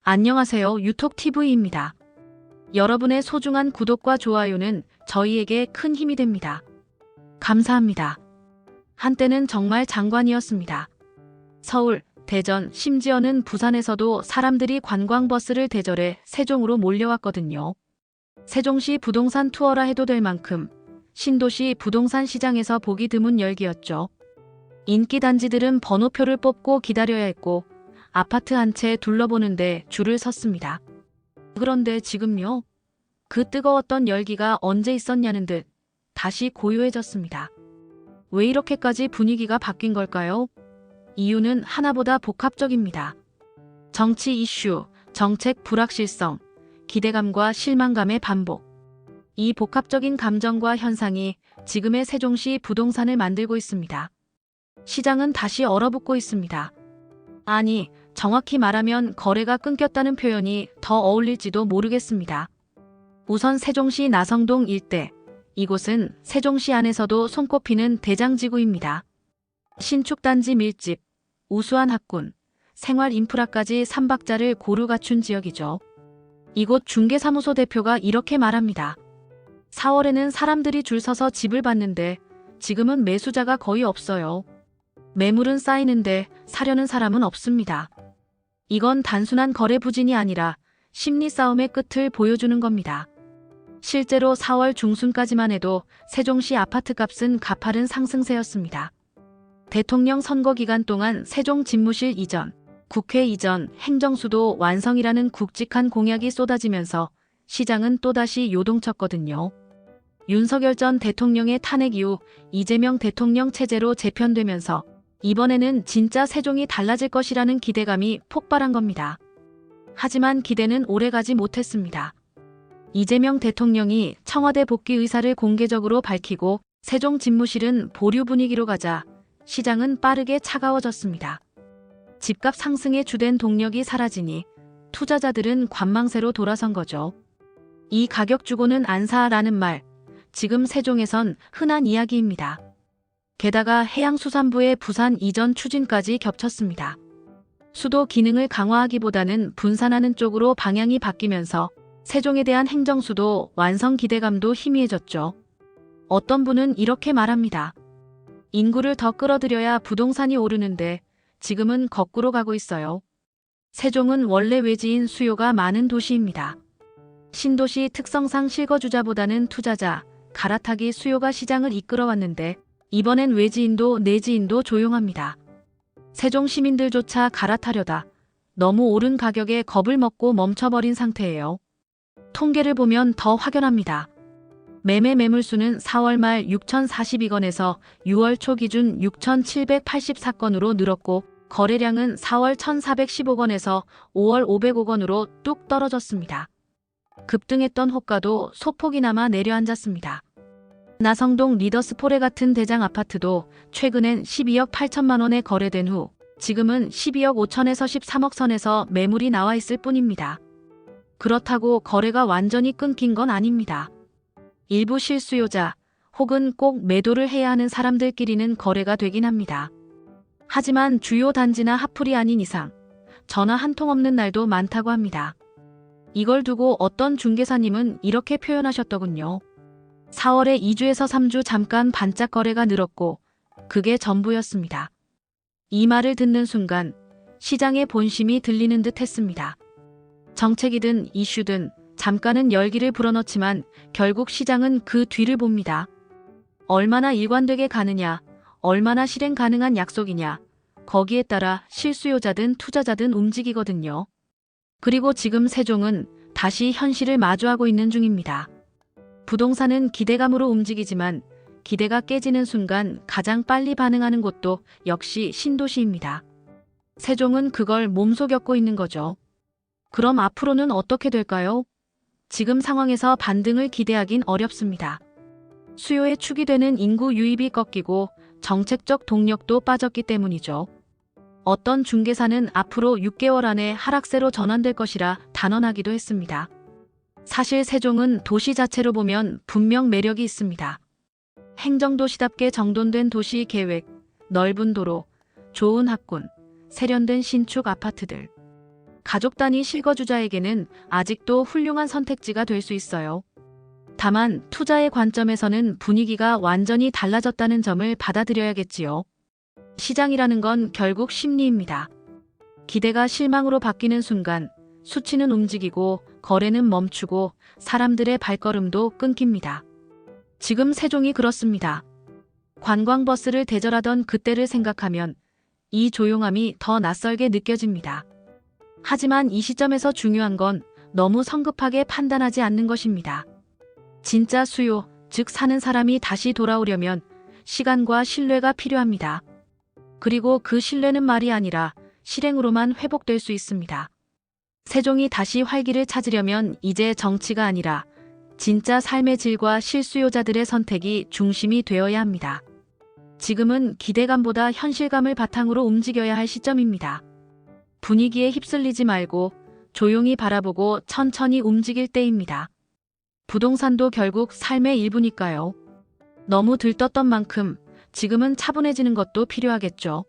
안녕하세요. 유톡TV입니다. 여러분의 소중한 구독과 좋아요는 저희에게 큰 힘이 됩니다. 감사합니다. 한때는 정말 장관이었습니다. 서울, 대전, 심지어는 부산에서도 사람들이 관광버스를 대절해 세종으로 몰려왔거든요. 세종시 부동산 투어라 해도 될 만큼 신도시 부동산 시장에서 보기 드문 열기였죠. 인기 단지들은 번호표를 뽑고 기다려야 했고 아파트 한 채 둘러보는데 줄을 섰습니다. 그런데 지금요? 그 뜨거웠던 열기가 언제 있었냐는 듯 다시 고요해졌습니다. 왜 이렇게까지 분위기가 바뀐 걸까요? 이유는 하나보다 복합적입니다. 정치 이슈, 정책 불확실성, 기대감과 실망감의 반복. 이 복합적인 감정과 현상이 지금의 세종시 부동산을 만들고 있습니다. 시장은 다시 얼어붙고 있습니다. 아니, 정확히 말하면 거래가 끊겼다는 표현이 더 어울릴지도 모르겠습니다. 우선 세종시 나성동 일대. 이곳은 세종시 안에서도 손꼽히는 대장지구입니다. 신축단지 밀집, 우수한 학군, 생활 인프라까지 3박자를 고루 갖춘 지역이죠. 이곳 중개사무소 대표가 이렇게 말합니다. 4월에는 사람들이 줄 서서 집을 봤는데 지금은 매수자가 거의 없어요. 매물은 쌓이는데 사려는 사람은 없습니다. 이건 단순한 거래 부진이 아니라 심리 싸움의 끝을 보여주는 겁니다. 실제로 4월 중순까지만 해도 세종시 아파트값은 가파른 상승세였습니다. 대통령 선거 기간 동안 세종 집무실 이전, 국회 이전, 행정수도 완성이라는 굵직한 공약이 쏟아지면서 시장은 또다시 요동쳤거든요. 윤석열 전 대통령의 탄핵 이후 이재명 대통령 체제로 재편되면서 이번에는 진짜 세종이 달라질 것이라는 기대감이 폭발한 겁니다. 하지만 기대는 오래가지 못했습니다. 이재명 대통령이 청와대 복귀 의사를 공개적으로 밝히고 세종 집무실은 보류 분위기로 가자 시장은 빠르게 차가워졌습니다. 집값 상승의 주된 동력이 사라지니 투자자들은 관망세로 돌아선 거죠. 이 가격 주고는 안 사라는 말, 지금 세종에선 흔한 이야기입니다. 게다가 해양수산부의 부산 이전 추진까지 겹쳤습니다. 수도 기능을 강화하기보다는 분산하는 쪽으로 방향이 바뀌면서 세종에 대한 행정수도 완성 기대감도 희미해졌죠. 어떤 분은 이렇게 말합니다. 인구를 더 끌어들여야 부동산이 오르는데 지금은 거꾸로 가고 있어요. 세종은 원래 외지인 수요가 많은 도시입니다. 신도시 특성상 실거주자보다는 투자자, 갈아타기 수요가 시장을 이끌어왔는데 이번엔 외지인도 내지인도 조용합니다. 세종 시민들조차 갈아타려다 너무 오른 가격에 겁을 먹고 멈춰버린 상태예요. 통계를 보면 더 확연합니다. 매매 매물수는 4월 말 6,042건에서 6월 초 기준 6,784건으로 늘었고 거래량은 4월 1,415건에서 5월 505건으로 뚝 떨어졌습니다. 급등했던 호가도 소폭이나마 내려앉았습니다. 나성동 리더스포레 같은 대장 아파트도 최근엔 12억 8천만 원에 거래된 후 지금은 12억 5천에서 13억 선에서 매물이 나와 있을 뿐입니다. 그렇다고 거래가 완전히 끊긴 건 아닙니다. 일부 실수요자 혹은 꼭 매도를 해야 하는 사람들끼리는 거래가 되긴 합니다. 하지만 주요 단지나 핫플이 아닌 이상 전화 한 통 없는 날도 많다고 합니다. 이걸 두고 어떤 중개사님은 이렇게 표현하셨더군요. 4월에 2주에서 3주 잠깐 반짝 거래가 늘었고 그게 전부였습니다. 이 말을 듣는 순간 시장의 본심이 들리는 듯 했습니다. 정책이든 이슈든 잠깐은 열기를 불어넣지만 결국 시장은 그 뒤를 봅니다. 얼마나 일관되게 가느냐, 얼마나 실행 가능한 약속이냐, 거기에 따라 실수요자든 투자자든 움직이거든요. 그리고 지금 세종은 다시 현실을 마주하고 있는 중입니다. 부동산은 기대감으로 움직이지만 기대가 깨지는 순간 가장 빨리 반응하는 곳도 역시 신도시입니다. 세종은 그걸 몸소 겪고 있는 거죠. 그럼 앞으로는 어떻게 될까요? 지금 상황에서 반등을 기대하긴 어렵습니다. 수요에 축이 되는 인구 유입이 꺾이고 정책적 동력도 빠졌기 때문이죠. 어떤 중개사는 앞으로 6개월 안에 하락세로 전환될 것이라 단언하기도 했습니다. 사실 세종은 도시 자체로 보면 분명 매력이 있습니다. 행정도시답게 정돈된 도시 계획, 넓은 도로, 좋은 학군, 세련된 신축 아파트들. 가족 단위 실거주자에게는 아직도 훌륭한 선택지가 될 수 있어요. 다만 투자의 관점에서는 분위기가 완전히 달라졌다는 점을 받아들여야겠지요. 시장이라는 건 결국 심리입니다. 기대가 실망으로 바뀌는 순간 수치는 움직이고 거래는 멈추고 사람들의 발걸음도 끊깁니다. 지금 세종이 그렇습니다. 관광버스를 대절하던 그때를 생각하면 이 조용함이 더 낯설게 느껴집니다. 하지만 이 시점에서 중요한 건 너무 성급하게 판단하지 않는 것입니다. 진짜 수요, 즉 사는 사람이 다시 돌아오려면 시간과 신뢰가 필요합니다. 그리고 그 신뢰는 말이 아니라 실행으로만 회복될 수 있습니다. 세종이 다시 활기를 찾으려면 이제 정치가 아니라 진짜 삶의 질과 실수요자들의 선택이 중심이 되어야 합니다. 지금은 기대감보다 현실감을 바탕으로 움직여야 할 시점입니다. 분위기에 휩쓸리지 말고 조용히 바라보고 천천히 움직일 때입니다. 부동산도 결국 삶의 일부니까요. 너무 들떴던 만큼 지금은 차분해지는 것도 필요하겠죠.